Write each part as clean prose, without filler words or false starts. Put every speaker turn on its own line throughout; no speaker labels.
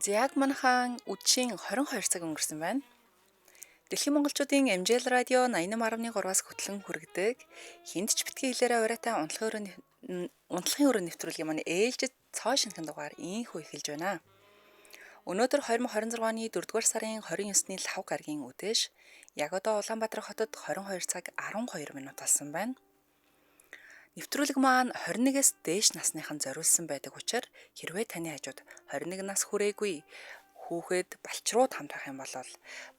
Яг манайхан үдшийн 22 цаг өнгөрсөн байна. Дэлхийн монголчуудын MJL радио 88.3-аас хөтлөн хүргэдэг хинт ч битгий хэлээрээ ураатай унтлагын өрөө нэвтрүүлгийн маань ээлжид цоо шинхэн дугаар ийхүү эхэлж байна. Өнөөдөр 2026 оны 4-р сарын 29-ны лав гарагийн үдээш яг одоо Улаанбаатар хотод 22 цаг 12 минут болсон байна. Нэвтрүүлэг маань 21-с дээш насныхан зориулсан байдаг учраас хэрвээ таны хажууд 21 нас хүрээгүй хүүхэд балчрууд хамт байх юм бол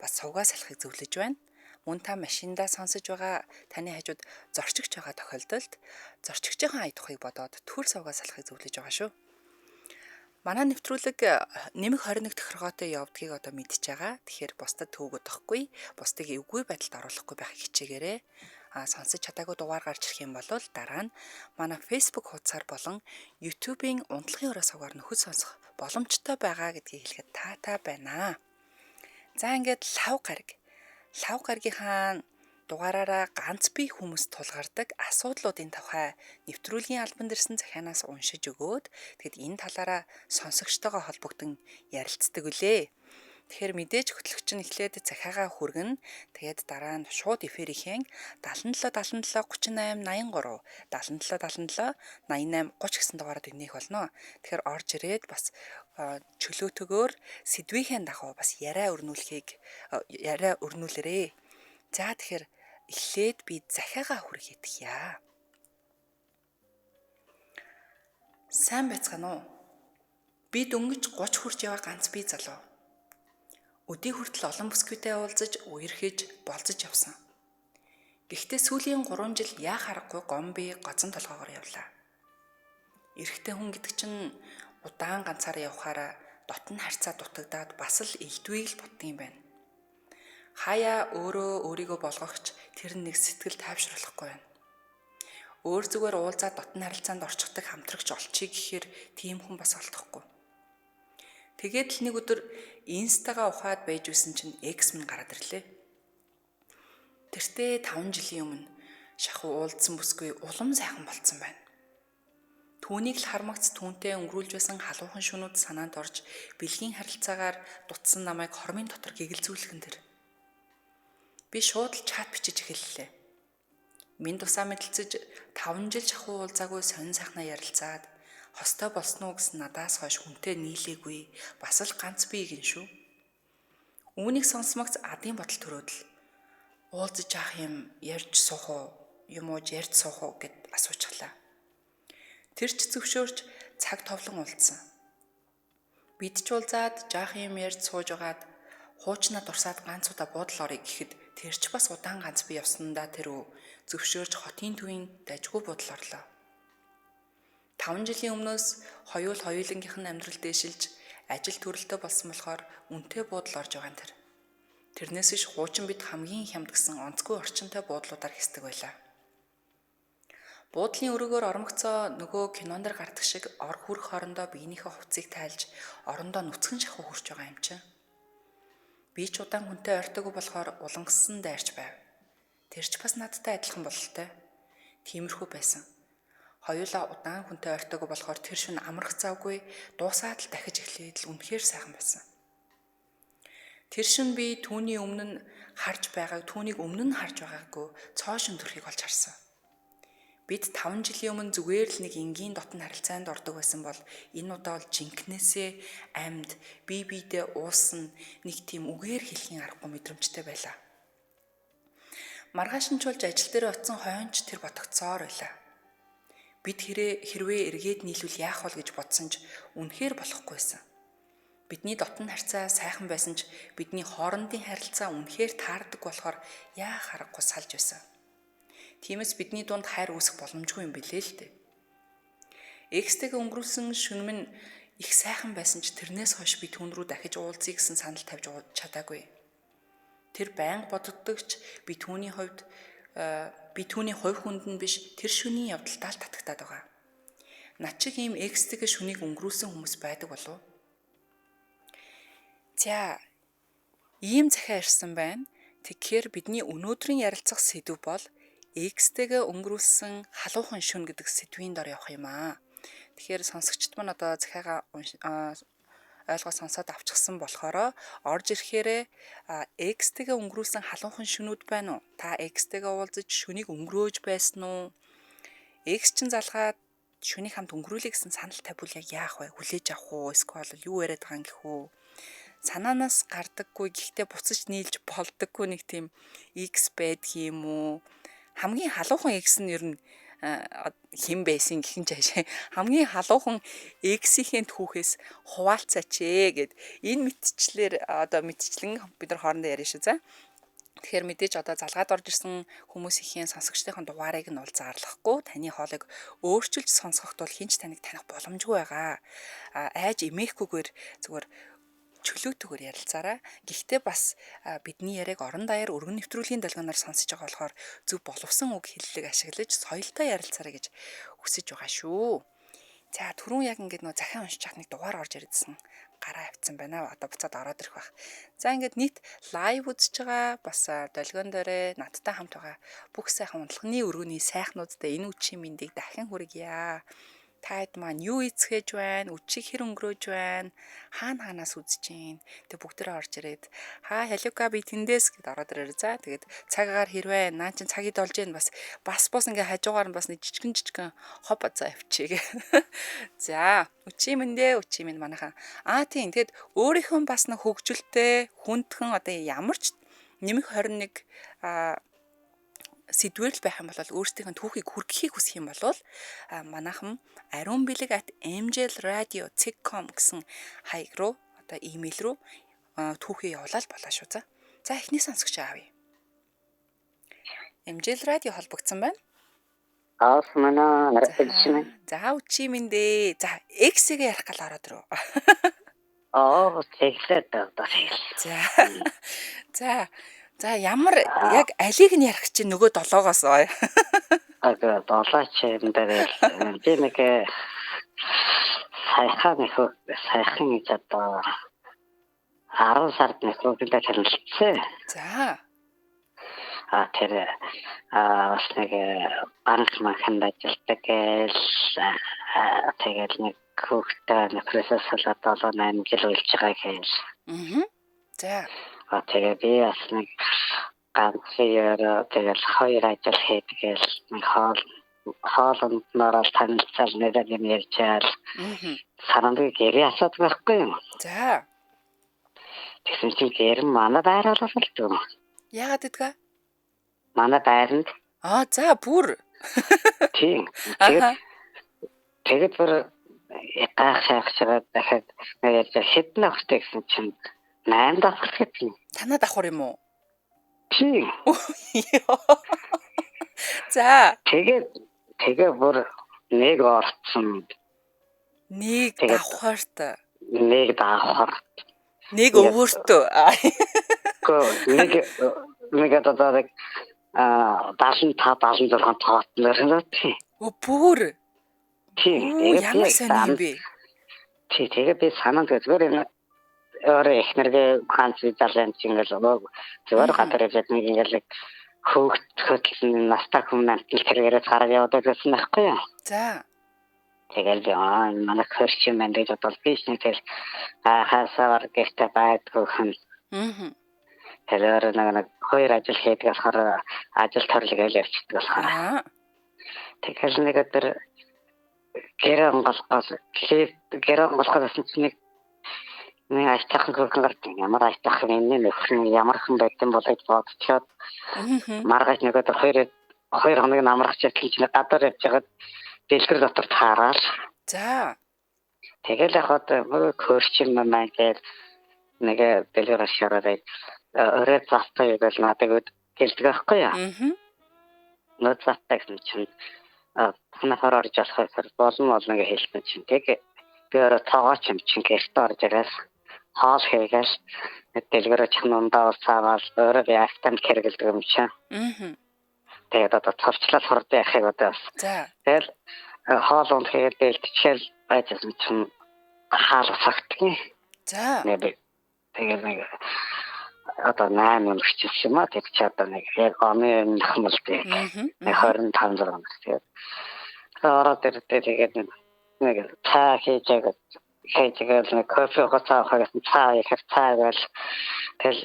бас сувгаа салахыг зөвлөж байна. Мөн та машиндаа сонсож байгаа таны хажууд зорчигч байгаа тохиолдолд зорчигчийн ая тухыг бодоод төр сувгаа салахыг зөвлөж байгаа шүү. Манай нэвтрүүлэг нэмэх 21 тохиргоотой явдгийг одоо мэдчихэж байгаа. Тэгэхээр бусдад төвөгөд тахгүй, бусдыг эвгүй байдалд оруулахгүй байхыг хичээгээрэй. Сонсож чадаагүй дугаар гарч ирэх юм бол дараа нь манай Facebook хуудасаар болон YouTube-ийн унтлагын өрөө сувгаар нөхөд сонсох боломжтой байгаа гэдгийг хэлэхэд таатай байна. За ингээд лав гаргийнхаа дугаараараа ганц бие хүмүүс тулгардаг асуудлуудын тухай нэвтрүүлгийн албан дэрсэн захианаас уншиж өгөөд тэгэд энэ талаараа сонсогчтойгоо холбогдсон ярилцдаг үлээ. Тэгэхээр мэдээж хөтлөгч нь эхлээд захиагаа хүргэн тэгээд дараа нь шууд эфирийн 77 77 38 83 77 77 88 30 гэсэн дугаараар өгнөх болно. Тэгэхээр орж ирээд бас чөлөөтөгөөр сэдвийнхээ дагуу бас яриа өрнүүлээрээ. За тэгэхээр эхлээд би захиагаа хүргэдэг. Сайн байцгаана уу? Би дөнгөж 30 хүрч яваа ганц бие залуу. Өдий хүртэл олон бүсгүйтэй уулзаж, үерхэж, болцож явсан. Гэхдээ сүүлийн 3 жил яах аргагүй гомби гоцон толгоогоор явлаа. Эрэгтэй хүн гэдэг чинь удаан ганцаараа явхаараа дотн харьцаа дутагдаад бас л элдвийг л боддгийм байна. Хаяа өөрийгөө болгохч тэр нэг сэтгэл тайвшруулахгүй байна. Өөр зүгээр уулзаад дотн харилцаанд орчихдаг хамтрагч олчий гэхээр тийм хүн бас олдохгүй. Тэгээд л нэг өдөр инстагаа ухаад байж үсэн чинь экс минь гараад ирлээ. Тэртээ 5 жилийн өмнө шахуу уулзсан бүсгүй улам сайхан болцсон байна. Түүнийг л хармагц түүнтэй өнгөрүүлж байсан халуухан шөнүүд санаанд орж бэлгийн харилцаагаар дутсан намайг хормын дотор гэгэлзүүлхэн тэр. Би шууд л чат бичиж эхэллээ. Минь тусаа мэдэлцэж 5 жил шахуу уулзаагүй сонин сайхнаа ярилцаад хостой болсноо гэсэн надаас хойш хүнтэй нийлээгүй бас л ганц бие гин шүү. Үүнийг сонсмогц адын бодол төрөөдөл уулзаж яах юм ярьж суух уу юм уу ярьж суух уу гэд асуучихлаа. Тэр ч зөвшөөрч цаг товлон уулзсан. Бид ч уулзаад жаах юм ярьж сууж байгаад хуучнаа дурсаад ганц удаа буудал орё гэхэд тэр ч бас удаан ганц бие явсандаа тэр зөвшөөрч хотын төвийн дажгүй буудал орлоо. 5 жилийн өмнөөс хоёулынгийнх нь амьдрал дээшилж ажил төрөлтөө болсон болохоор үнэтэй буудал орж байгаа нь тэр. Тэрнээс иш хуучин бид хамгийн хямд гэсэн онцгүй орчинтой буудлуудаар хэсдэг байлаа. Буудлын өрөөгөөр ормогцоо нөгөө кинонд гардаг шиг ор хүрх хоорондоо биенийхээ хувцсыг тайлж орондоо нүцгэн шахуу хүрч байгаа юм чинь. Би ч удаан хүнтэй ойртоогүй болохоор улангассан дайрч байв. Тэр ч бас надтай адилхан бололтой. Тиймэрхүү байсан. Хоёулаа удаан хүнтэй ойртоогүй болохоор тэр шөнө амрах завгүй дуусаад л дахиж эхлээд л үнэхээр сайхан байсан. Тэр шөнө би түүнийг өмнө нь харж байгаагүй цоошин төрхийг олж харсан. Бид 5 жилийн өмнө зүгээр л нэг энгийн дотн харилцаанд ордог байсан бол энэ удаа бол жинкнээсээ амьд бие биедээ уусан нэг тийм үгээр хэлхийн аргагүй мэдрэмжтэй байлаа. Маргааш нь чулж ажил дээр очисон хойнч тэр ботогцоор байлаа. Бид хэрвээ эргээд нийлвэл яах вэ гэж бодсон ч үнэхээр болохгүйсэн. Бидний дотн харьцаа сайхан байсан ч бидний хоорондын харилцаа үнэхээр таардаг болохоор яах аргагүй салж байсан. Тиймээс бидний дунд хайр үүсэх боломжгүй юм билээ л дээ. Экстэйгээ өнгөрүүлсэн шөнө минь их сайхан байсан ч тэрнээс хойш би түүн рүү дахиж уулзъя гэсэн санал тавьж чадаагүй. Тэр байнга бодогдогч би түүний хувьд хувь хүнд нь биш тэр шөнийн явдалтаа л татагтаад байгаа. Над чиг ийм экстэйгээ шөнийг өнгөрүүлсэн хүмүүс байдаг болов уу? За, ийм захиа ирсэн байна. Тэгэхээр бидний өнөөдрийн ярилцах сэдв бол экстэйгээ өнгөрүүлсэн халуухан шөнө гэдэг сэдвийн дор явах юм аа. Тэгэхээр сонсогчд маань одоо захиагаа ойлгоо сонсоод авчихсан болохоро орж ирэхээрээ X-тэйгээ өнгөрүүлсэн халуухан шөнүүд байна уу? Та X-тэйгээ уулзаж шөнийг өнгөрөөж байсан уу? X чин залгаад шөнийг хамт өнгөрүүлээ гэсэн санал тавьвал яг яах вэ? Хүлээж авах уу? Эсвэл юу яриад байгаа юм гэхүү? Санаанаас гардаггүй гэхдээ буцаж нийлж болдоггүй нэг тийм X байдаг юм уу? Хамгийн халуухан X нь ер нь хэн байсан гэхин чаашаа хамгийн халуухан X-ийн түүхээс хуваалцаач гэд энэ мэдчлэр одоо мэдчлэн бид нар хоорондоо яриа шүү за. Тэгэхээр мэдээж одоо залгаад орж ирсэн хүмүүсийн сонсогчдын дугаарыг нь бол зарлахгүй таны хоолыг өөрчилж сонсгохт бол хинч таныг таних боломжгүй байгаа. Айж эмээхгүйгээр зүгээр чөлөөтөөр ярилцаараа. Гэхдээ бас бидний яриаг орон даяар өргөн нэвтрүүлгийн долгионоор сонсож байгаа болохоор зөв боловсон үг хэллэг ашиглаж соёлтой ярилцаарай гэж хүсэж байгаа шүү. За түрүүн яг ингээд нөө захиан уншиж чад нэг дугаар орж ирсэн. Гараа авцсан байна. Одоо буцаад ороод ирэх байх. За ингээд нийт лайв үзэж байгаа бас долгион дээрээ надтай хамт байгаа бүх сайхан унтлагын өргөний сайхнуудтай энэ үчийн мэндийг дахин хүргье. Таад маань юу эцгэж байна? Үчиг хэр өнгөрөөж байна? Хаанаас үзэж гин? Тэг бүгдээрээ орж ирээд халюка би тэндээс гэд ороод ирээ. За тэгээд цагаагаар хэрвээ наа чин цагийг олж ийн бас ингээ хажуугаар нь бас нэг жижигэн хоб бацаа авчиг. За үчийн минь манайхан. Тийм тэгэд өөрийнхөө бас нэг хөгжилтэй хүндхэн одоо ямар ч нэмэх 21 сэдвэрл байх юм бол өөрсдийнх нь түүхийг хүргэхийг хүсэх юм бол манайхан arunbilig@mjlradio.com гэсэн хаяг руу одоо имэйл рүү түүхийг явуулаад болоо шүү за. За эхний сонсогч аавь. MJL Radio холбогдсон байна.
Мана нарчна.
За үчи минь дээ. За X-ийг ярих гал ороод ирөө.
Тэглээд одоо.
За ямар яг алийг нь ярих чинь нөгөө долоогоос ой.
Долооч юм дээр би нэг сайхан гэж одоо 10 сард нэг хүүхдээ танилцсан.
За.
Тэр бас нэг банк манханд ажилладаг гээл тэгэл нэг хүүхдээ нэг процесс болоод 7-8 жил үлж байгаа гээл.
За.
Тэгээ би бас нэг ганцаар тэгэл хоёр ажил хийдгээл нэг хоолндноор танилцал нэг юм ярьчаал. Сарандыг гэрээ асаад байхгүй юм.
За.
Тэгсэн чинь гэр манай байр болов л.
Яагаад гэдгээ?
Манай байранд.
За бүр.
Тийм. Тэгээд бүр яахшаад дахиад нэг хэдэн авахтай гэсэн чинь 8 давхар гэдэг.
Танаа давхар юм уу?
Тийм.
За.
Тэгээ бүр нэг орцсон.
Нэг давхарт. Нэг өвөртөө.
Нэг одоо 75-76 тоотноор тийм.
Бүр.
Тийм.
Ямар сайн юм бэ?
Тэгээ би санаанд зүгээр өөрөө эхнэргээ ганц залан чингэл зүгээр гадар явж нэг ингээл хөтөлн настай хүмүүс тэргээрээ цаараа яваад байсан байхгүй юу.
За.
Тэгэл би манай хөрч юм энэ гэж бодол биш нэг тэл хасаар гэртээ байдгүй хүн. Тэр нэг хоёр ажил хийдэг болохоор ажил төрлөгийг явчихдаг болохоор. Тэгэл нэг өдөр гэр онголохоос чинь нэг ажтайхан хөргөн гардаг. Ямар ажтайхан энэ нөхөр ямар хэн байдсан бол гэж бодчиход маргааш нэг өдөр хоёр хоног намрахч гэж нэг гадар явж байгаад дэлгэр дотор таарал.
За.
Тэгэл яхад хөрчин маань гээд нэг дэлгэр ашаараад өрөө цаастай яг л надад гэлдэг байхгүй яа. Нөө цаастай гэсэн чинь танахаар орж алхахаар болно гэж хэлсэн чинь тэгээ би өөрөө цогооч юм чинь гэрт орж ирээс хоол хийгээл дэлгэрээ чамдаа уусаавал өөрөө би автомат хэрэгэлдэг юм чинь. Тэгээд одоо цавчлал хорд яхахыг одоо бас.
За.
Тэгэл хоол унд хийгээл бэлтчихэл байжсэн чинь хаал усагдгийн.
За.
Тэгээд нэг одоо 8 юм өчсөн юм аа тэг чи одоо нэг яг оны нахмал тэг. Нэг 25 зэрэг. Тэгээд ороод ирдээ тэгээд нэг цаа хийж Хэжгээл нэг кофе гоцаа хагасан цаа ихэр цаа гэл тэл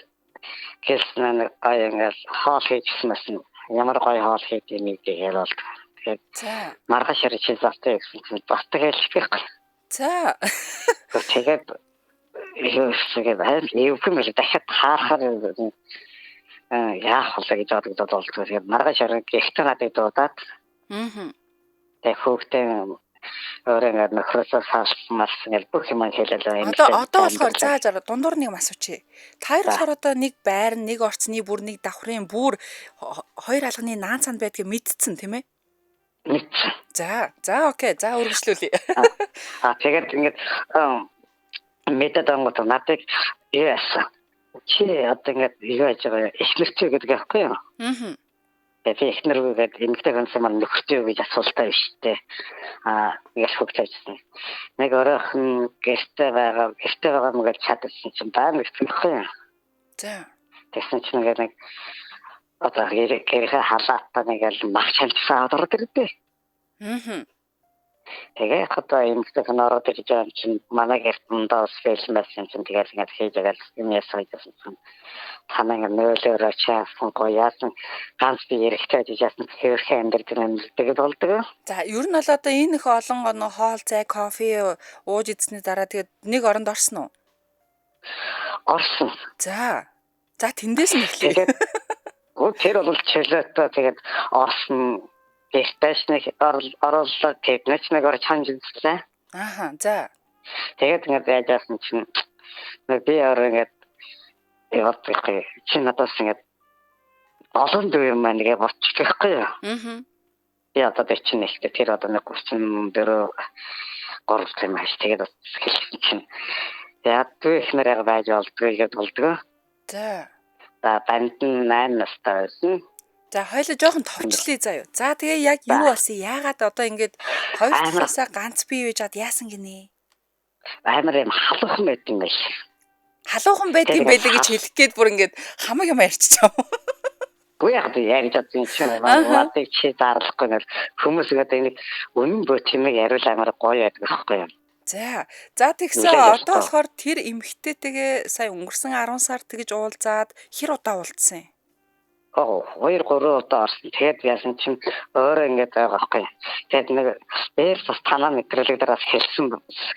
гэлсэн нэг гоё ингээл хоол хийчихсэн ямар гоё хоол хийх юм гээл бол тэгээд
За.
маргааш ирж завтай гэсэн чинь завтай гэлчих.
За.
Тэгээд юусгээ байл юм дахиад хаахаар яах вэ гэж бодогдоод болтгоо. Тэгээд маргааш ирж гихтээ надад дуудаад тэгээд хүүхдээ өөрөө нөхрөөсөө хаалмаас ингээл бүх юм хэлээд байна.
Одоо болохоор зааж араа дундуур нэг асуучих. Та хоёр болохоор одоо нэг байр, нэг орцны бүр, нэг давхрын бүр хоёр алганы наанцанд байдгийг мэдсэн тийм ээ?
Мэдсэн.
За окей. За үргэлжлүүлье.
Тэгээд ингээд мэдээд ангууд надад яасан. Чи одоо ингээд юу яаж байгаа эхлэлцээ гэдэг аахгүй юу? Тэгээд эхнэрүүгээд эмгтэй хүмүүс маань нөхөртэй юу гэж асуултаа биш дээ. Ингээд хөвчөөжсөн. Нэг өөрөөх гэртээ байгаа мөгөд чадсан чинь баа нэгтгэхгүй юу?
За.
Тэгсэн чинь ингээд нэг одоо гэрээ халаатаа нэг л мах чалцсан ороод ирдээ. Тэгээд одоо эмгтэй хүн ороод ирж байгаа чинь манай гэртэн доос фэйсмэс чинь тэгээд ингээд хийж байгаа юм ясаа гэсэн чинь танаа нөөлөөрөө чаасан гояасан ганц би эрэхтэй жижигсэн хэрхэн амьдэрдэг юм тэгээд болдог.
За ер нь бол одоо энэ их олон хоол цай кофе ууж идсний дараа тэгээд нэг оронд орсон уу?
Орсон.
За тэндээс нь эхлэе.
Тэр бол чөлөөтэй тэгээд орсон. Тэстэшник оруулаа тэднэч нэг орж ханж үзлээ.
За.
Тэгээд ингээд яажсан чинь би өөрөө ингээд явахгүй чи надаас ингээд олон дүү юм нэгэ бочих гэхгүй юу. Би одоо чинь ихтэй тэр одоо нэг 34 3 юм ааш тэгээд хэлсэн чинь яад дүү ихнэр байж болдгоо гэж болдгоо.
За
банд 8 настай байсан.
За хоёлоо жоохон товчлээ заяа. За тэгээ яг юу болсон? Яагаад одоо ингэж хоёр талаасаа ганц бие байж ад яасан гинэ?
Амар юм халуухан байт юм биш.
Халуухан байдгийн байлээ гэж хэлэх гээд бүр ингэж хамаг юм ярьчихсан.
Гүй яг яаж чадсан чинь надад чи зарлахгүй нэр хүмүүс гэдэг нэг үнэн бот юм яриул амар гоё байдаг байхгүй юу?
За тэгсэн одоо болохоор тэр эмэгтэйтэйгээ сая өнгөрсөн 10 сар тэгж уулзаад хэр удаа уулзсан?
2-3 удаа орсон. Тэгээд яасан чинь өөрөө ингэж байгаа байхгүй. Тэгээд нэг дээр бас танаа мэдрэлэг дээрээс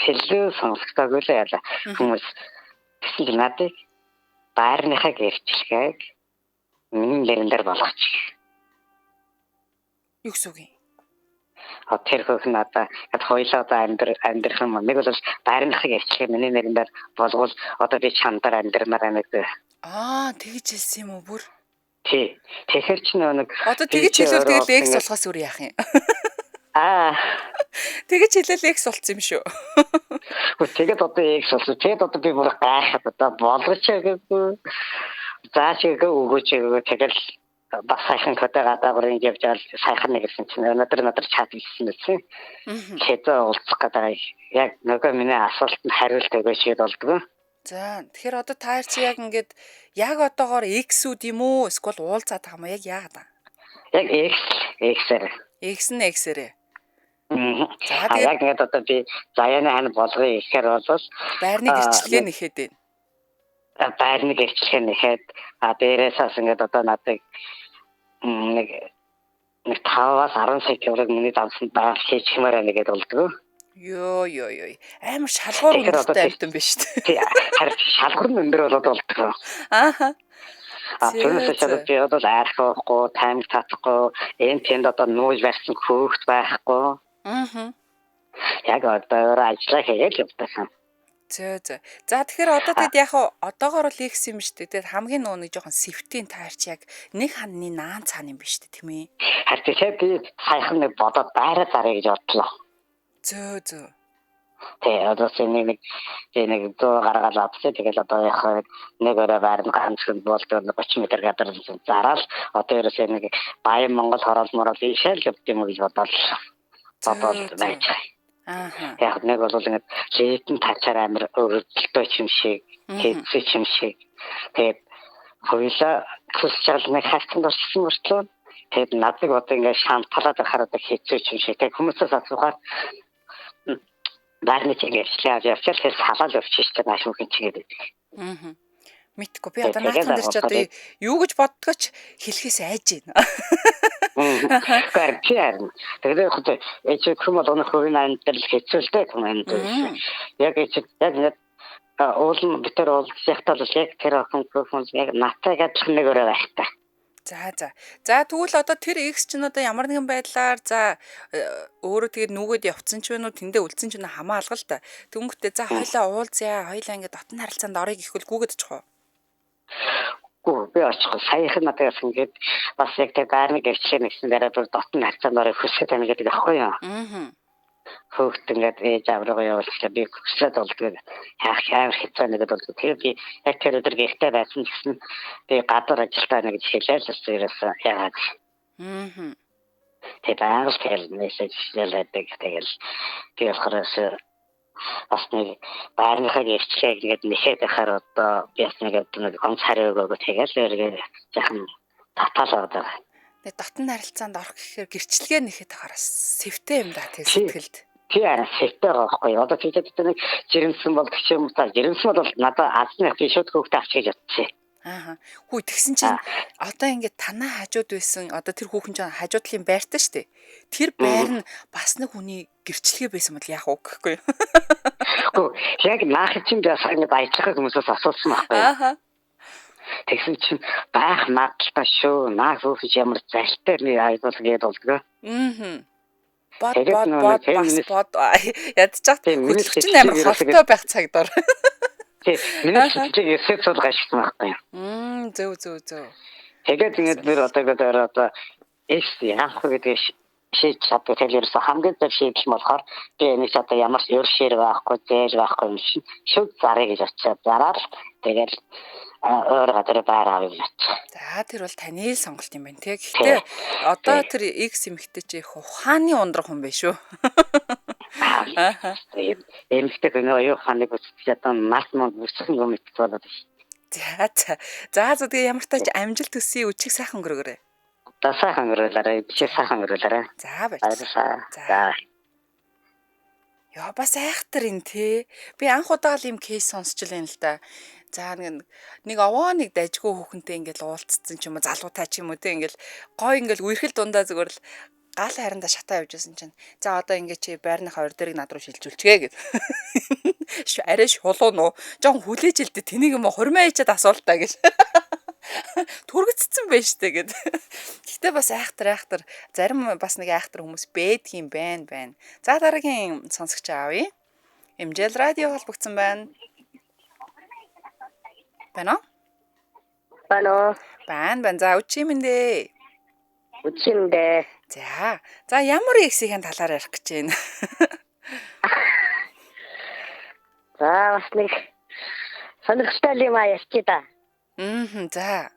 хэллээ сонсогдоогүй л яла. Хүмүүс тэгсэн надад байрныхаа гэрчлэгийг миний нэрэн дээр болгоч.
Юу гэсэн үг юм?
Тэр хөөс надад хоёлоо одоо амьдрах юм. Нэг бол байрныхаа гэрчлэгийг миний нэрэн дээр болгол одоо би чамдаар амьдрмаар байна гэдэг.
Тэгж хэлсэн юм уу бүр?
Тэгэхээр ч нэг
одоо тэгж хэлвэл тэгэл X болохоос өөр яах юм? Тэгж хэлэл X болцсон юм шүү.
Тэгээд одоо X болсон. Тэгээд одоо би бүр гайхаад одоо болгоч гэхгүй. Заашгүй өгөөч тэгэл бас сайхан кодоо гадаагрын явж байгаа сайхан нэг гэсэн чинь өнөөдөр чат хийсэн байсан. Тэгээд уулзах гэдэг яг нөгөө миний асуултанд хариулт өгөөч гээд болдгоо.
За тэгэхээр одоо та чи яг ингээд яг одоогоор X-үд юм уу? Эсвэл уулзаад байгаа юм яг яагаад аа?
Яг X-ээр.
X нь X-ээрээ.
За тэгээд яг ингээд одоо би заяаны хань болгоё ихээр бол
байрны гэрчлэгээ нэхэд байна.
Байрны гэрчлэгээ нэхэд дээрээс ингээд одоо надад нэг 5-аас 10 сая төгрөг миний давсанд байгаль хийчихмээр байна гэдэг болдгоо.
Йоо. Амар шалгуур өндөртэй амтан биш үү?
Харин шалгуур нь өндөр болоод болдгоо. Тэрнээс шалгуур би одоо архихгүй, таймыг татахгүй, тэнд одоо нууж барьсан хөөгт байхгүй. Яг одоо ажиллаа хийгээл явуулсан.
За тэгэхээр одоо тэгэд яг одоогоор л X юм шүү дээ. Тэгээд хамгийн нэг жоохон сэвтийн таарч яг нэг ханны наан цаан юм биш үү тийм ээ?
Харин тэгээд би сайхан нэг бодоод байраа заръя гэж бодлоо.
Зөө.
Тэгээ одоо нэг 100 гаргаад авчихсан. Тэгэл одоо яг нэг өрөө байрны ганцхан болдог 30 м гадар зараал одоо ерөөсөө нэг Баян Монгол хороол морол ийшэл явд юм гэж бодоод байж. Яг нэг бол ингэ лейтэн тачаар амир өрөвдөлтөө юм шиг, хэцүү юм шиг. Тэгээд хоёлаа хүсчээл нэг хайтанд орсон мөртлөө тэгээд надад одоо ингэ шанталаад хараад хэцүү юм шиг. Тэгээд хүмүүсээс асуухаар Баарны чигээр явчаал тэр салаал өвчиж та нааш мөхөн чигээд.
Мэдгүй би одоо наацхан дээр ч одоо юу гэж боддгооч хэлхээс айж байна.
Тэгээд хөөе эцэг хүмүүс өнөх хувийн дээр л хэцүүлдэг юм энэ. Яг эцэг яг уулын битэр уулзахтаа л яг тэр хүмүүс яг натаа гэдэг нэг өрөө байхтай.
За тэгвэл одоо тэр X чинь одоо ямар нэгэн байдлаар өөрөө тэгээд нүгэд явцсан ч вэ нү тэндээ үлдсэн ч вэ хамаалга л та. Тэнгүүтээ за хоёлаа уулзъя, хоёлаа ингээд дотн харилцаанд орё гэхвэл гүгэд чих уу?
Би очихгүй саяхан надаас ингээд бас яг тэр байрны гэрчлэн гэсэн дээрээ дотн харилцаанд орё хүсэж байна гэдэг аахгүй юу? Хөөхт ингээд ээж аврага явуулчихлаа би хүслээд болдгоо хаах хэцүү нэгэд болдгоо тэгээд би яг тэр өдөр гэртээ байсан гэсэн би гадар ажилтаа нэг хэлээл өсөрөөсөн яагаад тэгээд англ тэгэл мессеж хийлээдэг тэгэл би болохоор бас нэг байрныхаа гэрчлээ ингээд нэхэд байхаар одоо би бас нэг гонц хариу өгөө тэгэл эргээ жахан татаалаа одоо
дотн харилцаанд орох гэхээр гэрчлэгээ нэхэд ахараас сэвтэй юм да тэг сэтгэлд.
Тийм сэвтэй байхгүй. Одоо тийчээд нэг жирэмсэн бол гэх юм та жирэмсэн бол надад алсны би шууд хөөхтэй авчиж ятчих.
Хүү тэгсэн чинь одоо ингээд танаа хажууд байсан одоо тэр хүүхэн чинь хажуудлын байртай шүү дээ. Тэр байр нь бас нэг хүний гэрчлэгээ байсан бол яах вэ гэхгүй юу?
Хөө яг наах чинь би сая нэг баяжлах хүмүүсээс асуусан байхгүй. Тэгсэн чинь байх магадлалтай шүү. Наа хүүхэж ямар залтай нэг айдуул гээд болдгоо. Бод ядчих хөдөлгч чинь амар холтой байх цаг дор. Миний сэтгэлийг эсэт сул гашсан байхгүй юу?
Зөв.
Тэгээд ингэж нэр одоо эс яах вэ гэдэг шийдэж чаддаг хэлээрээс хамгийн зөв шийдэл болохоор би энэ ч одоо ямар ершээр байхгүй зээл байхгүй юм шиг шүд зарыг гэж очиад зараад тэгээд өөр гадар байр авъя гэж.
За тэр бол таны сонголт юм байна те. Гэхдээ одоо тэр X эмэгтэй чи их ухааны ундрах хүн биш үү?
Эмэгтэй гэнэ юу ухааны бүсч одоо нас мөн бүсэх юм мэдчих болоод биш.
За тэгээ ямар тач амжилт төсөй өчиг сайхан өнгөрөөрэй.
Сайхан өнгөрөөлөөрэй. Биш сайхан өнгөрөөлөөрэй.
За баярлалаа. За. Яа бас айхтар ин те. Би анх удаа л юм кейс сонсч л юм л да. За нэг овоо нэг дажгүй хүүхэнтэй ингээл уулзсан ч юм уу залуутай ч юм уу те ингээл гой ингээл үерхэл дундаа зүгээр л гал хайранда шатаа явж байсан чинь за одоо ингээ чи байрныхаа ордерыг над руу шилжүүлчихээ гэд. Арай шулуу нуу. Жон хүлээж илдэ тэнийг юм хурмаа ичээд асуултаа гэж. Түргэцсэн байж штэ гэд. Гэхдээ бас айхтар зарим бас нэг айхтар хүмүүс байдаг юм байна. За дараагийн сонсогч аавъя. MJL радио холбогдсон байна. Байна. За үчимэндээ. За ямар X-ийн талаар ярих гэж байна?
За бас нэг сонирхолтой юм ярьчих да.
За.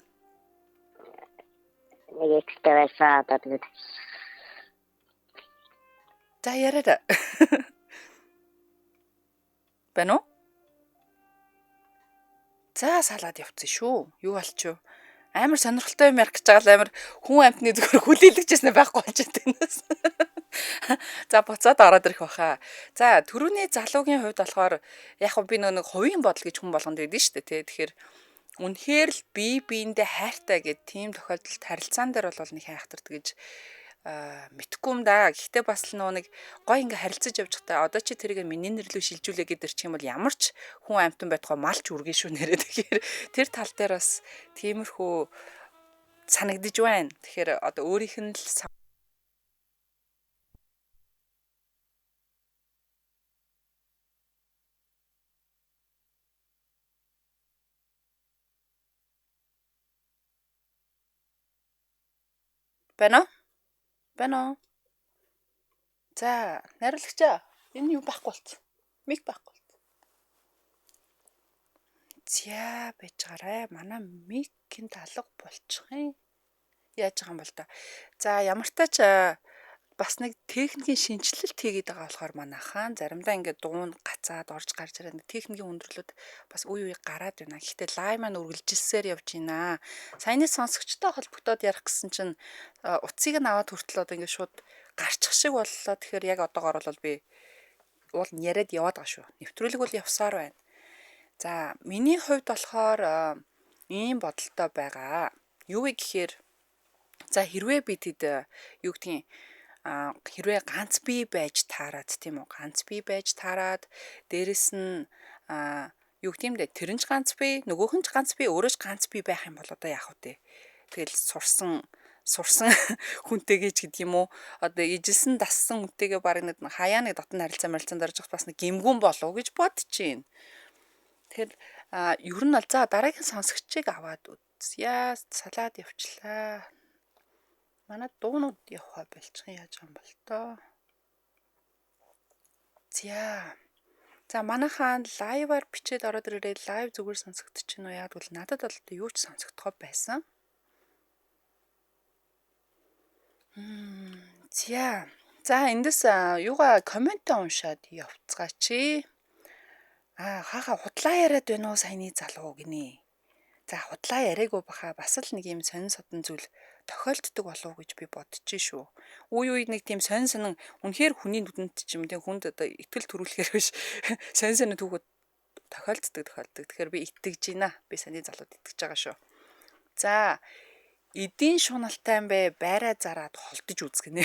Нэг X-тэй байсан одоо тэгээд.
За яриа. Байна уу? За салаад явцсан шүү. Юу болчих вэ? Амар сонирхолтой юм ярих гэж байгаа л амар хүн амтны зүгээр хүлээлгэжсэн байхгүй болж байна. За буцаад ороод ирэх баха. За түрүүний залуугийн хувьд болохоор яг би нэг хувийн бодол гэж хүн болгонд байдаг шүү дээ. Тэгэхээр үнэхээр л биендээ хайртай гэдэг тийм тохиолдолд харилцаан дээр бол нэг хайхтард гэж мэдхгүй юм да. Гэхдээ бас л нэг гой ингээ харилцаж явж байгаа. Одоо чи тэрийг миний нэрлүү шилжүүлээ гэдэр чи юм бол ямар ч хүн амтан байтугай малч үргэн шүү нэрээ. Тэгэхээр тэр тал дээр бас тиймэрхүү санагдаж байна. Тэгэхээр одоо өөрийнх нь л байна. За, найруулагчаа. Энэ юу байхгүй болц. Мик байхгүй болц. За, байж гараа. Манай микийн талга болчих юм. Яаж байгаа юм бол та. За, ямар тач бас нэг техникийн шинжилэлт хийгээд байгаа болохоор манайхан заримдаа ингээд дуун гацаад орж гарч ирэх нэг техникийн өндөрлөд бас үе гараад байна. Гэхдээ лайв маань үргэлжилсээр явж байна. Саяны сонсогчтой холбогдоод ярих гэсэн чинь утсыг нь аваад хүртэл одоо ингээд шууд гарчих шиг боллоо. Тэгэхээр яг одоогоор бол би уул нь яриад яваад байгаа шүү. Нэвтрүүлэг бол явсаар байна. За миний хувьд болохоор ийм бодолтой байгаа. Юу вэ гэхээр за хэрвээ би тэд юу гэдгийг хэрвээ ганц бие байж таарад тийм үү, ганц бие байж таарад дээрэс нь юу гэдэм бэ, тэр нь ч ганц бие, нөгөөх нь ч ганц бие, өөрөө ч ганц бие байх юм бол одоо яах вэ? Тэгэл сурсан хүнтэйгээ ч гэдэг юм уу, одоо ижилсэн дассан хүнтэйгээ баг нэг хаяа нэг дотн харилцаа дарж бас нэг гимгүн болов гэж бодчихээн. Тэгэхээр ер нь бол за дараагийн сонсогчийг аваад үзье. Салаад явчлаа. Манай дуунууд явахаа болчихсон яаж юм бол тоо. За манайхаа лайваар бичээд ороод ирээд лайв зүгээр сонсогдож байна уу? Яг бол надад бол юу ч сонсогдохоо байсан. За эндээс юугаа коммент уншаад явцгаач. Хаха худлаа яриад байна уу саяны залуу гинэ. За худлаа яриаггүй баха бас л нэг юм сонин содон зүйл тохиолддог болов гэж би бодож шүү. Үе нэг тийм сонин сонин үнэхээр хүний нүдэнд ч юм тийм хүнд одоо итгэл төрүүлэхээр биш сонин сонин түүхүүд тохиолддог. Тэгэхээр би итгэж байна. Би саяны залууд итгэж байгаа шүү. За эдийн шуналтай бай байраа зараад холдож үзгэнэ.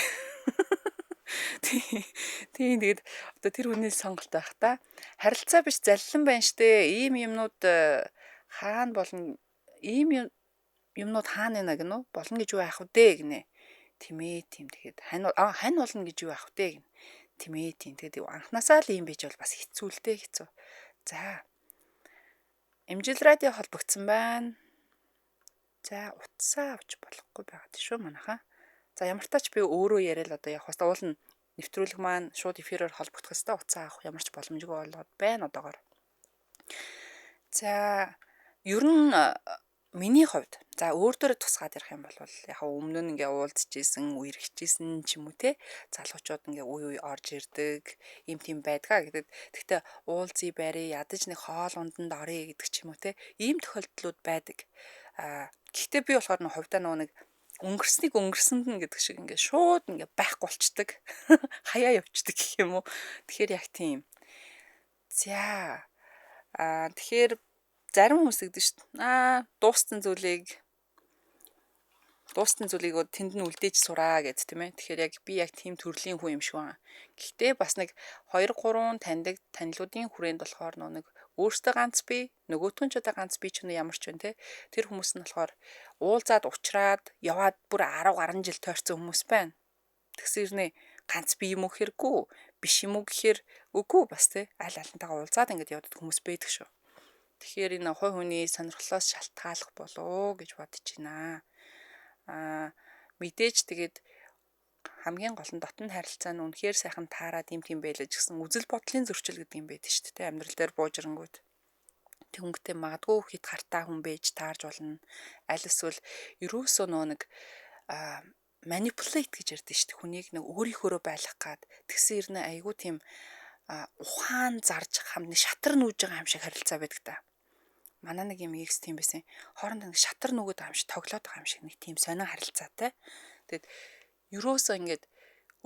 Тийм тэгээд одоо тэр хүний сонголт байх та. Харилцаа биш заллан байна штэ. Ийм юмнууд хаана болно? Ийм юмнууд хаана нэ гэнэ? Болно гэж юу яах вэ гинэ. Тийм тэгээд хань болно гэж юу яах вэ гинэ. Тийм тэгээд анханасаа л ийм байж бол бас хэцүү. За. Эмжил радио холбогдсон байна. За утсаа авч болохгүй байгаад шүү манайхаа. За ямар тач би өөрөө яриад одоо явах хэвээр уул нь нэвтрүүлэг маань шууд эфирээр холбогдох хэвээр утсаа авах ямар ч боломжгүй болоод байна одоогоор. За ер нь миний хувьд за өөр дөрөв тусгаад ярих юм бол яг өмнө нь ингээ уулзчихсэн, үерхчихсэн ч юм уу те залуучууд ингээ үе орж ирдэг, ийм тийм байдгаа гэдэг. Гэхдээ уулзъя байрыг ядаж нэг хоол унданд орё гэдэг ч юм уу те ийм тохиолдлууд байдаг. Гэхдээ би болохоор нэг хувьдаа нэг өнгөрснийг өнгөрсөнд нь гэдэг шиг ингээ шууд ингээ байхгүй болчдөг. Хаяа явцдаг гэх юм уу. Тэгэхээр яг тийм. За тэгэхээр зарим хүмүүс гэдэг шүү дээ. Дуустсан зүйлийг тэнд нь үлдээж сураа гэд тийм ээ. Тэгэхээр яг би яг тийм төрлийн хүн юм шиг байна. Гэхдээ бас нэг 2 3 танилуудын хүрээнд болохоор нэг өөртөө ганц бие, нөгөөтгөн ч удаа ганц бие ч ямар ч вэ те. Тэр хүмүүс нь болохоор уулзаад уучраад яваад бүр 10 гаруй жил тойрсон хүмүүс байна. Тэгсэрнэ ганц бие юм уу хэрэггүй, биш юм уу гэхээр үгүй бас те. Аль алантайгаа уулзаад ингэж явдаг хүмүүс байдаг шүү. Тэгэхээр энэ хой хүний сонирхлоос шалтгааллах болоо гэж бодож байна. Мэдээж тэгээд хамгийн гол нь дотн харилцаа нь үнэхээр сайхан таарад юм тийм байлаж гэсэн үзэл бодлын зөрчил гэдэг юм байдаг шүү дээ. Амьдрал дээр бууж ирэнгүүт. Тэг хөнгөтэй магадгүй хит гартаа хүн байж таарж болно. Аль эсвэл ерөөсөө нэг manipulate гэж ярьдэн шүү дээ. Хүнийг нэг өөрийнхөөрөө байлгах гад тэгсэн ирнэ айгүй тийм ухаан зарж хамт шатар нүүж байгаа юм шиг харилцаа байдаг та. Манай нэг юм X тийм байсан. Хоорондоо нэг шатар нүгөөд байгаа юм шиг тоглоод байгаа юм шиг нэг тийм сонин харилцаатай. Тэгэд ерөөсөө ингээд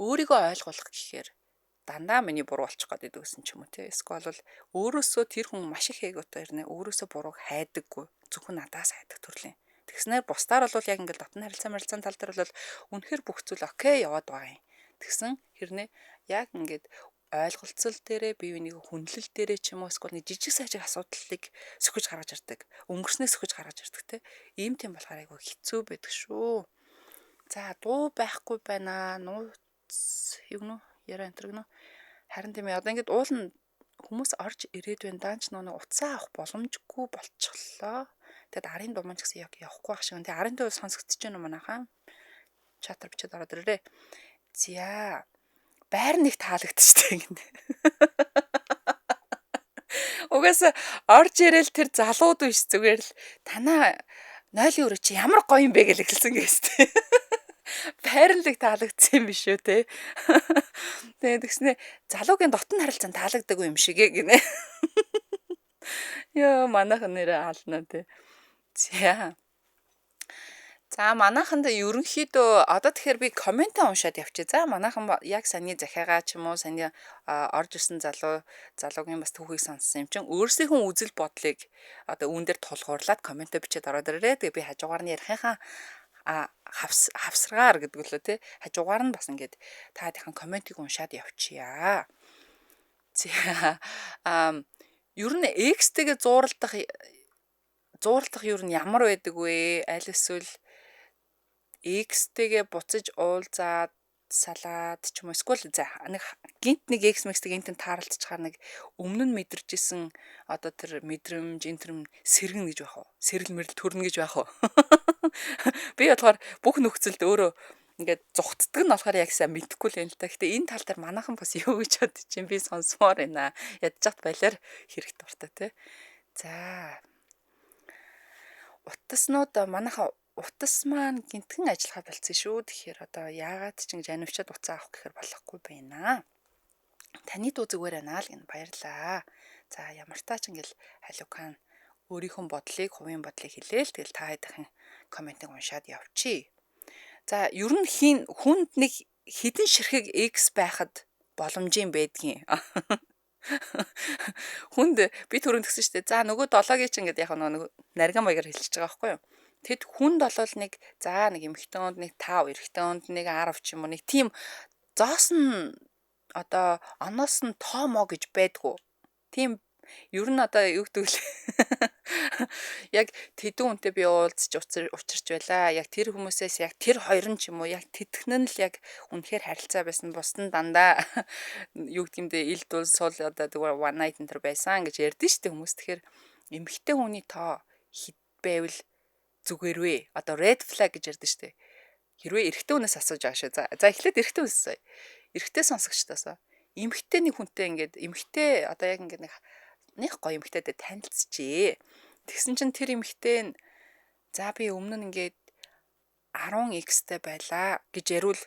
өөрийгөө ойлгох гэхээр дандаа миний буруу болчих гээд байсан ч юм уу те. Эсвэл бол өөрөөсөө тэр хүн маш их эготой ирнэ. Өөрөөсөө бурууг хайдаггүй. Зөвхөн надаас хайдаг төрлийн. Тэгснээр бусдаар бол яг ингээд дотн харилцааны тал дээр бол үнэхээр бүх зүйл окей яваад байгаа юм. Тэгсэн хэрнээ яг ингээд ойлголцол дээрээ бие биенийг хүндлэл дээрээ ч юм уу эсвэл нэг жижиг сажиг асуудлыг сөхөж гаргаж ирдэг. Өнгөрснөө сөхөж гаргаж ирдэг те. Ийм тийм болохоор айгүй хэцүү байдаг шүү. За дуу байхгүй байна. Нууц юм уу? Яраа энтрэг нөө. Харин тийм ээ одоо ингээд уул нь хүмүүс орж ирээд байна. Даанч нэг утсаа авах боломжгүй болчихлоо. Тэгэд арын думанч гэсэн яг явахгүй байх шиг. Тэгээ арын дуу сонсогдож байна уу манайхаа? Чатар бичээд ороод ирээрээ. За байр нэг таалагдчихтэй гинэ. Угаасаа орж ирээл тэр залууд биш зүгээр л танаа нойлын өрөө чи ямар гоё юм бэ гэж хэлсэн гэстэй. Байрлалыг таалагдсан юм биш үү те. Тэгээд тэгснэ залуугийн дотн харилцаанд таалагддаг юм шиг гинэ. Яа манайхан нэрээ хаална те. За. За манайханд ерөнхийдөө одоо тэгэхээр би комментээ уншаад явчих. За манайхан яг саний захиагаа ч юм уу саний орж ирсэн залуугийн бас түүхийг сонссон юм чинь өөрсдийнхөө үзэл бодлыг одоо үүн дээр тулгуурлаад комментээ бичээд ороод ирээрээ. Тэгээ би хажуугаар нь ярихынхаа хавсаргаар гэдэг лөө те хажуугаар нь бас ингээд таадынхаа комментиг уншаад явчихъя. За ер нь X-тэйгээ зууралдах ер нь ямар байдаг вэ? Аль эсвэл X-тэйгээ буцаж уулзаад салаад ч юм уу эсвэл за нэг гинт нэг X мэкстэй гинтэн тааралцчихаар нэг өмнө нь мэдэрчсэн одоо тэр мэдрэмж энтерм сэргэн гэж байх уу? Сэрэл мэрэл төрнө гэж байх уу? Би болохоор бүх нөхцөлд өөрөө ингээд зүгтдэг нь болохоор яг сайн мэдэхгүй л юм л та. Гэтэ энэ тал дээр манайхан бас юу гэж бод чинь би сонсомоор байна. Ядчаад балиар хэрэг дуртай те. За утаснууд манайха утас маань гинтгэн ажиллахаа болцсон шүү. Тэгэхээр одоо яагаад ч ингэ жанивчаад уцаа авах гэхээр болохгүй байна. Таны дүү зүгээр байна л гин баярлаа. За ямар таач ингээл халиукан өөрийнхөө бодлыг, хувийн бодлыг хэлээл тэгэл та хайдахын комментиг уншаад явчих. За ер нь хүнд нэг хідэн ширхэг X байхад боломжийн байдгийн. Хүнд би түрүүнд гисэн штэ. За нөгөө 7-гийн чинь ингээд яг нөгөө нариган баягаар хэлчихэж байгаа байхгүй юу? Тэгэд хүнд болол нэг за нэг эмэгтэй онд нэг 5, эрэгтэй онд нэг 10 ч юм уу нэг тийм зоосон одоо оноос нь тоомоо гэж байдгүй. Тийм ер нь одоо юу гэдэг вэ? Яг тэдэн үнтэй би уулзч учирч байлаа. Яг тэр хүмүүсээс яг тэр хоёр нь ч юм уу яг тэтгэн нь л яг үнэхээр харилцаа байсан. Бусдын дандаа юу гэмдэ ил дул сул одоо зүгээр one night энэ байсан гэж ярьдэн штэ хүмүүс. Тэгэхээр эмэгтэй хүний тоо хэд байвал зүгээр вэ? Одоо red flag гэж ярьдэн штэ. Хэрвээ эрэгтэй хүнээс асууж байгаа шүү. За эхлээд эрэгтэй хүнээс асууя. Эрэгтэй сонсогчдоосоо. Эмэгтэй нэг хүнтэй ингээд эмэгтэй одоо яг ингээд нэг гоё эмэгтэйдээ танилцчихээ. Тэгсэн чинь тэр эмэгтэй нь за би өмнө нь ингээд 10x-тэй байлаа гэж ярил.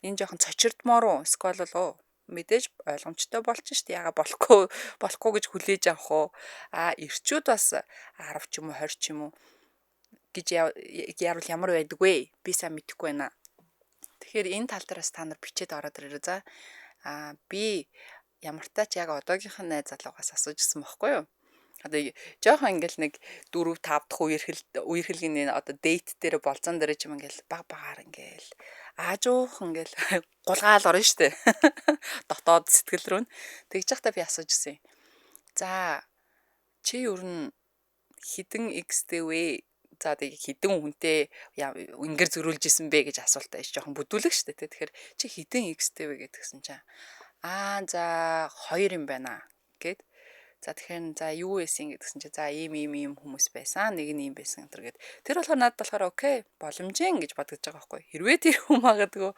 Энэ жоохон цочирдмоор уу? Сквал уу? Мэдээж ойлгомжтой болчих шүү дээ. Яга болохгүй гэж хүлээж авах уу? Ирчүүд бас 10 ч юм уу 20 ч юм уу гэж яарвал ямар байдаг вэ? Би сайн мэдэхгүй байна. Тэгэхээр энэ тал дээрээс та нар бичээд ороод ирээ за. Би ямар тач яг одоогийнх нь найз залуугаас асуужсэн байхгүй юу? Одоо жоохон ингээл нэг 4 5 дахь үерхэлгийн одоо дейт дээр болцон дээр ч юм ингээл багаар ингээл аажуух ингээл гулгаал орно штэ. Дотоод сэтгэл рүү. Тэгж явахдаа би асуужсэн юм. За чи ер нь хідэн X-тэй вэ? За тэг хідэн хүнтэй ингэр зөрүүлж исэн бэ гэж асуултаа иш жоохон бүдүүлэг штэ. Тэгэхээр чи хідэн X-тэй вэ гэдгсэн чинь за 2 юм байна гэд. За тэгэхээр за юу байсан гэдгсэн чинь за ийм хүмүүс байсан. Нэг нь ийм байсан гэдэг. Тэр болохоор надад болохоор окей боломжийн гэж бодож байгаа байхгүй. Хэрвээ тэр хүн магадгүй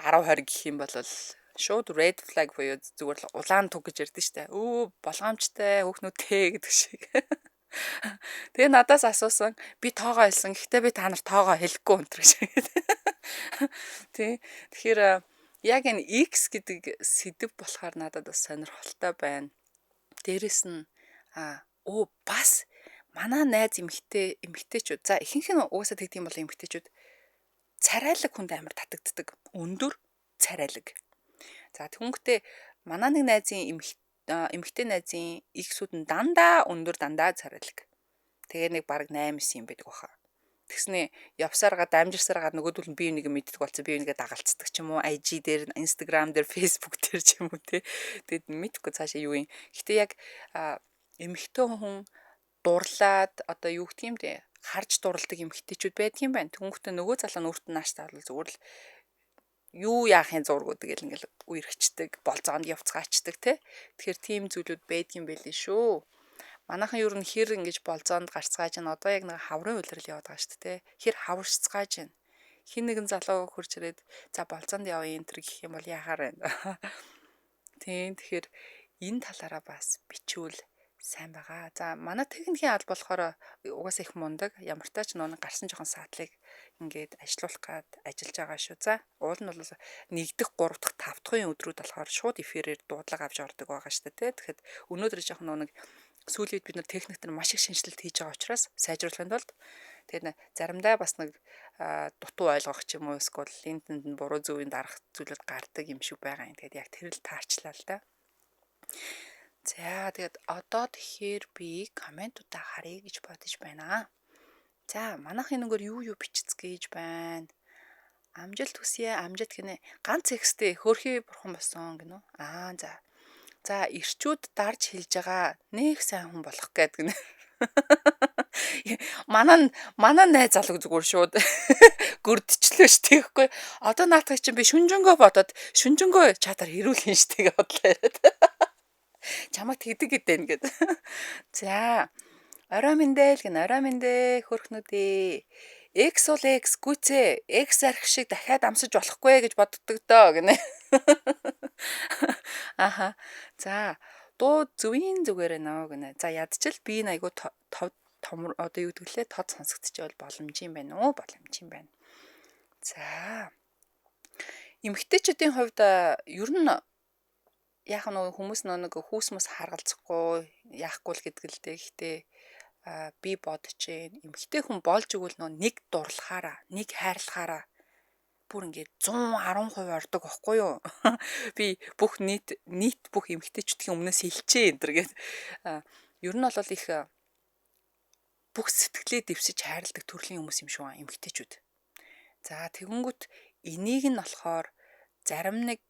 10 20 гэх юм бол шууд red flag буюу зүгээр л улаан туг гэж ярьдэн штэ. Болгоомжтой хөөхнүүдтэй гэдэг шиг. Тэгээ надаас асуусан би тоогоо хэлсэн. Гэхдээ би та нар тоогоо хэлэхгүй өнтер гэж. Тий. Тэгэхээр яг энэ X гэдэг сэдв болохоор надад бас сонирхолтой байна. Дээрэс нь бас манай найз эмэгтэйчүүд за ихэнх нь угаасаа тэгдэм бол эмэгтэйчүүд царайлаг хүнд амар татагддаг. Өндөр царайлаг. За тэгвэл манай нэг найзын эмэгтэй найзын X-үүд нь дандаа өндөр дандаа царайлаг. Тэгээ нэг баг 8 9 юм байдаг баха. Тэгснэ явсараа дамжирсараа нөгөөдөл нь би нэг мэддэг болсон. Би нэгэ дагалцдаг ч юм уу IG дээр, Instagram дээр, Facebook дээр ч юм уу те. Тэгэд мэдхгүй цаашаа юу юм. Гэтэ яг эмэгтэй хүн дурлаад одоо юу гэх юм те харж дурладаг эмэгтэйчүүд байдгийн байна. Тэнгүүтээ нөгөө залуу нь өөртөө нааш таавал зүгээр л юу яахын зургууд гэл ингээл үерхчдэг, болцоонд явцгаачдаг те. Тэгэхээр тийм зүйлүүд байдгийн байлээ шүү. Манайхан ер нь хэр ингэж болцоонд гарцгааж байна. Одоо яг нэг хаврын үйлрэл яваад байгаа шүү дээ. Хэр хаварцгааж байна. Хин нэгэн залуу хурж ирээд за болцоонд явъя энэ төр гэх юм бол яхаар байна. Тийм тэгэхээр энэ талаараа бас бичвэл сайн байгаа. За манай техникийн алба болохоор угаасаа их мундаг. Ямар ч тач нөө гарсан жоохон саатлыг ингээд ажиллуулах гад ажиллаж байгаа шүү. За уул нь бол 1 дахь 3 дахь 5 дахь өдрүүд болохоор шууд эфирээр дуудлага авч ордог байгаа шүү дээ. Тэгэхэд өнөөдөр жоохон нэг сүүлийн бид нар техникт маш их шинжилэлт хийж байгаа учраас сайжруулахын тулд Тэгээд заримдаа бас нэг дутуу ойлгох ч юм уу эсвэл энд тэнд нь буруу зөвийн дарах зүйлүүд гардаг юм шиг байгаа юм. Тэгээд яг тэр л таарчлаа л да. За тэгээд одоо тэгэхээр би комментуудаа харъя гэж бодож байна. За манайхын нөгөө юу бичицгээж байна. Амжилт хүсье, амжилт гинэ. Ганц текстээ хөөрхий бурхан болсон гинэ. За. За ирчүүд дарж хэлж байгаа нэг сайн хүн болох гээд гинэ. Манай найз залуу зүгээр шууд гөрдчлөө штэ гэхгүй. Одоо наадах чинь би шүнжэнгөө бодоод шүнжэнгөө чатаар хэрүүлэн штэ гэж бодлоо яриад. Чамайг тэгдэг гэдэн гээд. За. Орой мэндэл гин орой мэндэ хөрхнүүдээ. X бол X гүцээ. X арх шиг дахиад амсаж болохгүй гэж боддог доо гинэ. Аха. За. Дуу зөвийн зүгээр нөө гинэ. За ядчил би энэ айгу том одоо юу гэвэл тод сонсогдчихвол боломж юм байна уу? Боломж юм байна. За. Эмэгтэйчүүдийн хувьд ер нь яг нөгөө хүмүүс нэг хүүсмэс харгалзахгүй яахгүй л гэдэг л дээ. Гэхдээ би бодож байна. Эмэгтэй хүн болж игэл нөгөө нэг дурлахаараа, нэг хайрлахаараа бүр ингээд 110% ордог байхгүй юу? Би бүх нийт бүх эмэгтэйчүүдийн өмнөөс хэлчихээ энэ төр гээд. Ер нь бол их бүх сэтгэлээ дэвсэж хайрладаг төрлийн хүмүүс юм шүү эмэгтэйчүүд. За тэгэнгүүт энийг нь болохоор зарим нэг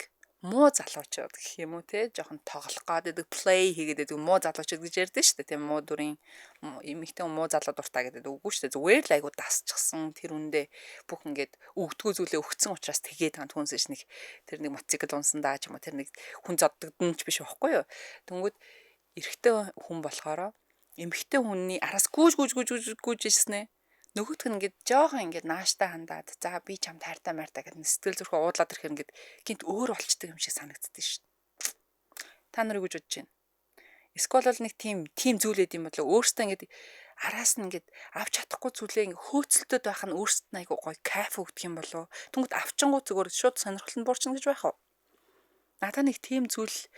муу залуучууд гэх юм уу те жоохон тоглох гэдэг play хийгээд байдаг муу залуучууд гэж ярьдэн шүү дээ. Тийм муу дүрийн эмэгтэй муу залуу дуртай гэдэг үгүй шүү дээ. Зүгээр л айгу дасчихсан тэр үндэ бүх ингээд өгдгөө зүйлээ өгцөн учраас тэгээд байгаа түнсэж нэг тэр нэг мотоцикл унсан даа ч юм уу тэр нэг хүн зоддогдсон ч биш байхгүй юу. Тэнгүүд эрэгтэй хүн болохоор эмэгтэй хүний араас гүүж ирсэн ээ. Нөгөөтг нь ингээд жоохон ингээд нааштай хандаад за би чамд хайртай майртай гэдэг сэтгэл зүрхөө уудлаад ирэх ингээд гинт өөр болчдөг юм шиг санагддаг шин. Та нар юу гэж бодож байна? Эсвэл бол нэг тийм зүйл эд юм болоо өөртөө ингээд араас нь ингээд авч чадахгүй зүйлээ ингээд хөөцөлтөд байх нь өөртөө нь айгу гоё кайф өгдөг юм болоо. Тэнгүүд авчингуу зүгээр шууд сонирхол нь буурчихна гэж байх уу? Надаа нэг тийм зүйл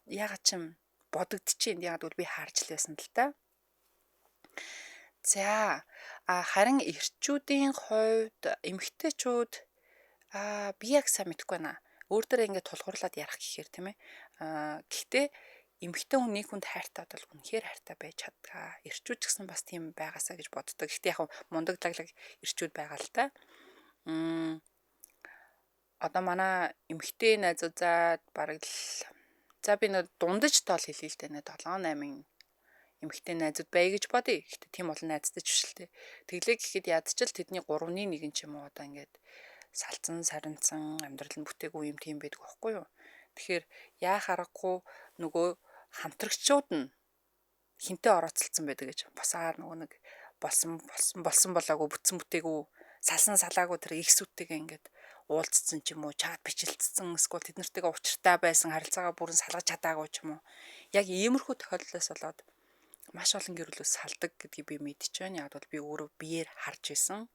ягаад ч юм бодогдчихээн. Яг бол би харж л байсан л та. За харин эрчүүдийн хувьд эмэгтэйчүүд би яг сайн мэдэхгүй байна. Өөр дээрээ ингээд тулгуурлаад ярих гэхээр тийм ээ. Гэхдээ эмэгтэй хүн нэг хүнд хайртай бол үнэхээр хайртай байж чадгаа. Эрчүүд ч гэсэн бас тийм байгаасаа гэж боддог. Гэхдээ яг мундаг лаглаг эрчүүд байгаа л та. Одоо манай эмэгтэй найзууд бараг л за би нэг дундаж тоол хэлээ л дээ. 7-8 эмэгтэй найзууд бай гэж бодъё. Гэхдээ тийм олон найзтай ч биш л дээ. Тэглээ гэхэд ядчил тэдний 3-ны 1 ч юм уу одоо ингээд салцсан, сарнцсан амьдрал нь бүтээгүй юм тийм байдаг байхгүй юу? Тэгэхээр яа харахгүй нөгөө хамтрагчууд нь хинтээ орооцолцсон байдаг гэж. Босаар нөгөө нэг болсон болоогүй бүтсэн бүтээгүй салсан салаагүй тэр ихсүүдтэйгээ ингээд уулзсан ч юм уу, чат бичлэлцсэн эсвэл тэд нартэйгээ учиртай байсан харилцаагаа бүрэн салгаж чадаагүй ч юм уу. Яг иймэрхүү тохиолдлоос болоод маш олон гэр бүлээс салдаг гэдгийг би мэдчихэж байна. Яг бол би өөрөө биеэр харж исэн,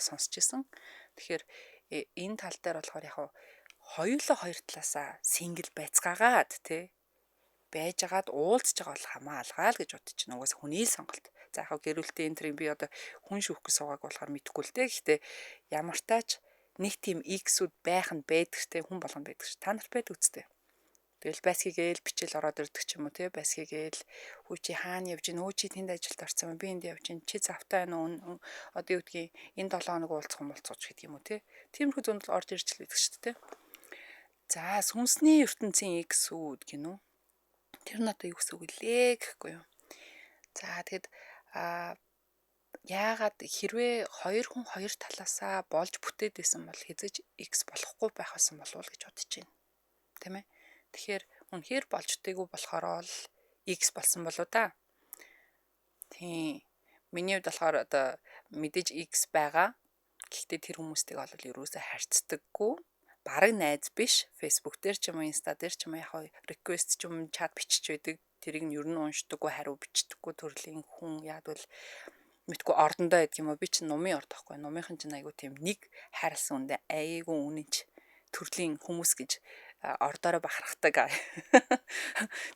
сонсч исэн. Тэгэхээр энэ тал дээр болохоор яг хоёулаа хоёр талаасаа сингл байцгаагаад тий байжгаад уулзж байгаа бол хамаалгаа л гэж бодож байна. Угаас хүний л сонголт. За яг гэр бүлтэй энэ төрлийн би одоо хүн шүүх гэж суугааг болохоор мэдэхгүй л дээ. Гэхдээ ямар тач нэг тийм X-үүд байх нь байдаг те хүн болгонд байдаг ш. Та нарт байдаг үстэй. Тэгэл байсгийгээл бичэл ороод ирдэг ч юм уу те байсгийгээл хүү чи хаана явж гин өө чи тэнд ажилд орсон би энд явж гин чи завтай байна уу одоо юу гэдгийг энэ 7 хоног уулзах юм болцооч гэдэг юм уу те тиймэрхүү зөндөл орж ирж л байдаг шүү дээ. За сүнсний ертөнцийн X-үүд гинүү тэр нь одоо юу гэсэн үг лээ гэхгүй юу. За тэгэд яагаад хэрвээ хоёр хүн хоёр талаасаа болж бүтээд байсан бол хэзэж X болохгүй байх байсан болов уу гэж бодож байна. Тийм ээ. Тэгэхээр үнэхээр болж утээгүй болохоор л X болсон болоо да. Тийм. Миний хувьд болохоор одоо мэдээж X байгаа. Гэхдээ тэр хүмүүстэйг бол ерөөсөө харьцдаггүй. Бараг найз биш. Facebook дээр ч юм уу, Insta дээр ч юм уу яг request ч юм чат бичиж байдаг. Тэрийг нь ер нь уншдаггүй, хариу бичдэггүй төрлийн хүн яг бол мэдгүй ордондоо байдаг юм уу? Би чинь нумын орд байхгүй. Нумынхан чинь айгу тийм нэг хайрлсан үндэ айгу үнэнч төрлийн хүмүүс гэж ордоороо бахархдаг.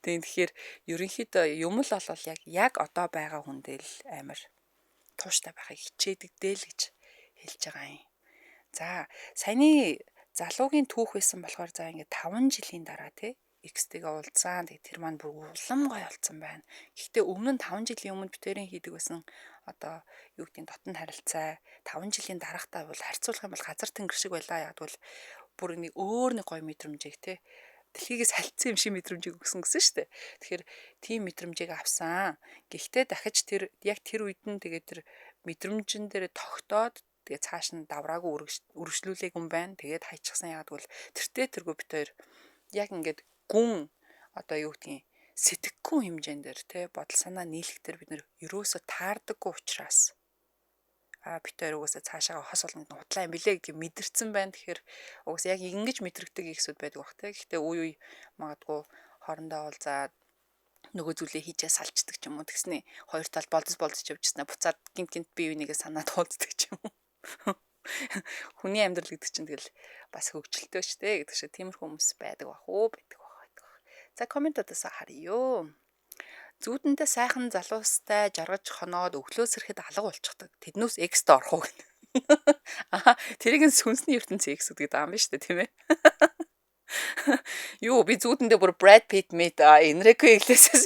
Тэгэхээр ерөнхийдөө юм л болол яг одоо байгаа хүндээ л амар тууштай байхыг хичээдэг дээ л гэж хэлж байгаа юм. За саяны залуугийн түүх байсан болохоор за ингээд 5 жилийн дараа тий X-тэйгээ уулзсан. Тэгээ тэр маань бүр улам гоё болсон байна. Гэхдээ өмнө нь 5 жилийн өмнө битэрийн хийдэг байсан одоо юу гэдгийг дотн харилцаа 5 жилийн дараахтаа бол харьцуулах юм бол газар тэнгэр шиг байлаа. Яг бол бүр нэг өөр нэг гоё мэдрэмжийг тий дэлхийгээс хальцсан юм шиг мэдрэмжийг өгсөн гэсэн шүү дээ. Тэгэхээр тийм мэдрэмжийг авсан. Гэхдээ дахиж тэр яг тэр үед нь тэгээд тэр мэдрэмжэн дээр тогтоод тэгээ цааш нь давраагүй үргэлжлүүлээг юм байна. Тэгээд хайчихсан яг бол тэргүй бит хоёр яг ингээд гүн одоо юу гэдгийг сэтгэхгүй хэмжээндэр те бодол санаа нийлэхтэр бид нэр ерөөсө таардаггүй учраас бит хоёр угаасаа цаашаа хос олонд хутлаа юм билээ гэж мэдэрсэн байна. Тэгэхээр угаасаа яг ингэж мэдрэгдэг ихсүүд байдаг бах те. Гэхдээ үе магадгүй хоорондоо уулзаад нөгөө зүйлээ хийжээ салцдаг ч юм уу тэгснэ хоёр тал болдос явжснаа буцаад гинт бие бинийгээ санаад уулздаг ч юм уу. Хүний амьдрал гэдэг чинь тэгэл бас хөвгчлөлтөө штэ гэдэг шиг тиймэрхүү хүмүүс байдаг бах уу байдаг. За комментодоос харъё. Зүүдэндээ сайхан залуустай жаргаж хоноод өглөөс ирэхэд алга болчихдог. Тэднээс экст орох уу гэнэ. Тэрийг нь сүнсний ертөнцийн экс гэдэг юм байна шүү дээ, тийм ээ. Юу би зүүдэндээ бүр Brad Pitt мэд Enrico Iglesias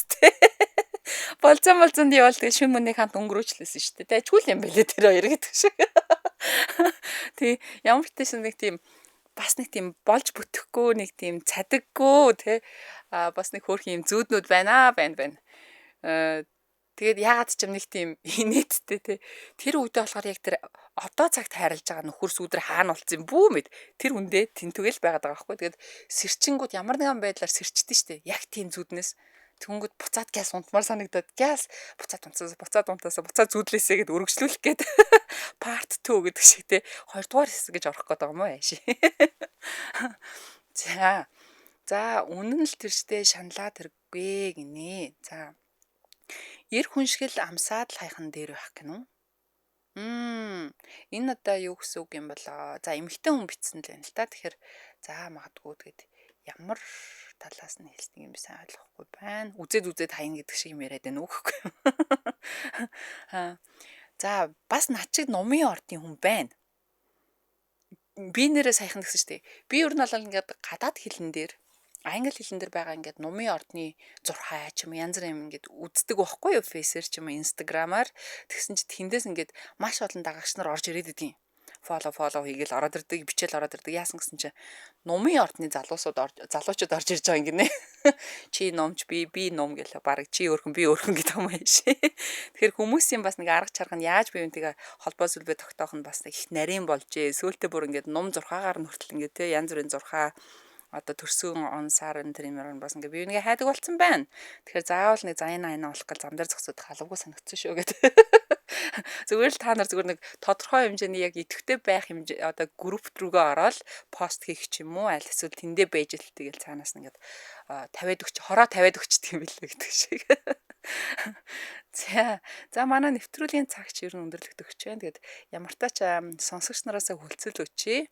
тэ. Болцоонд явал тэгээ шин мөнийг хамт өнгөрөөчлөөсөн шүү дээ. Тэжгүй юм байлээ тэр хоёр гэдэг шиг. Тий ямар ч нэг тийм бас нэг тийм болж бүтэхгүй нэг тийм цадаггүй тий бас нэг хөөх юм зүүднүүд байна. Тэгээд ягаад ч юм нэг тийм инээдтэй тий тэр үедээ болохоор яг тэр одоо цагт хайрлаж байгаа нөхөр сүудэр хаана болцсон бүү мэд тэр үндэ тэнтүгэл байгаад байгаа байхгүй. Тэгээд сэрчингүүд ямар нэгэн байдлаар сэрчдэн штэ яг тийм зүүднээс Тэнгүүд буцаад гяс унтмаар санагдаад гяс буцаад зүүдлээсээ гэд өргөжлүүлэх гээд part 2 гэдэг шиг те 2 дугаар хэсэг гэж орох гээд байгаа юм уу яаши. За үнэн л тэрчтэй шаналаад тэргүй гинэ. За эр хүншгэл амсаад л хайхан дээр байх гинэ. Энэ одоо юу гэсэн үг юм болоо. За эмэгтэй хүн бичсэн л байна л та. Тэгэхээр за магадгүй тэгээд ямар талаас нь хэлсэн юм сайн ойлгохгүй байна. Үзээд хайна гэдэг шиг юм яриад байна үгүй. За бас над чиг номын ордын хүн байна. Би нэрээ саяхан гэсэн штеп. Би ер нь бол ингээд гадаад хэлэн дээр англи хэлэн дээр байгаа ингээд номын ордны зурхай ч юм янз бүрийн ингээд үздэг байхгүй юу фейсээр ч юм инстаграмаар тэгсэн чи тэндээс ингээд маш олон дагагч нар орж ирээд идэв. Follow хийгээл ороод ирдэг, бичээл ороод ирдэг. Яасан гэсэн чи номын ордны залуучууд орж ирж байгаа юм гинэ. Чи номч би ном гэлээ баг чи өөрхөн би өөрхөн гэдэг юм ааш. Тэгэхээр хүмүүсийн бас нэг арга чарга нь яаж биеүнтэйгээ холбоо сүлбээ тогтоох нь бас их нарийн болжээ. Сөүлтээ бүр ингээд ном зурхаагаар нь хүртэл ингээд те янз бүрийн зурхаа одоо төрсөн он сарын тэр юмар бас ингээ биеүнгээ хайдаг болсон байна. Тэгэхээр заавал нэг заяна айна олох гал зам дээр зогсоод халавгүй санагдсан шүү гэдэг. Зүгээр л та нар зүгээр нэг тодорхой хэмжээний яг идэвхтэй байх хэмжээ одоо групп рүүгээ ороод пост хийх ч юм уу аль эсвэл тэндээ байж л тэгэл цаанаас ингээд 50-д өгч хороо 50-д өгчдөг юм билээ гэдэг шиг. За манай нэвтрүүлгийн цагч ер нь өндөрлөгдөх гэж байна. Тэгээд ямар тач сонсогч нараасаа хүлцэл өчье.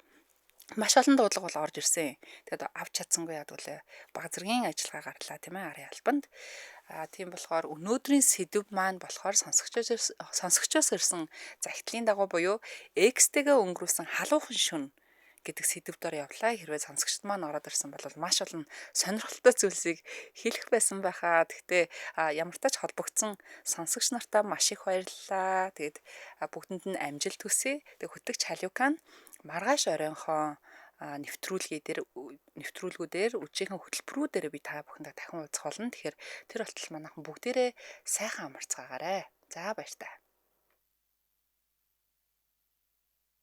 Маш олон дуудлага бол орж ирсэн. Тэгээд авч чадсангүй яд үлээ баг зэргийн ажиллагаа гарлаа тийм ээ арын албанд. Тийм болохоор өнөөдрийн сэдв маань болохоор сонсогчоос ирсэн загтлын дагуу буюу X-тэйгээ өнгөрүүлсэн халуухан шүн гэдэг сэдвээр явлаа. Хэрвээ сонсогчд маань ороод ирсэн бол маш олон сонирхолтой зүйлсийг хэлэх байсан байхаа. Гэхдээ ямар тач холбогдсон сонсогч нартаа маш их баярлалаа. Тэгээд бүгдэнд нь амжилт хүсье. Тэгээд хөтлөгч Халиукан маргааш оройнхоо нэвтрүүлгүүдээр үжихэн хөтөлбөрүүдээр би та бүхэндээ дахин уулзах болно. Тэгэхээр тэр болтол манайхан бүгдээрээ сайхан амарцгаагаарай. За баяр та.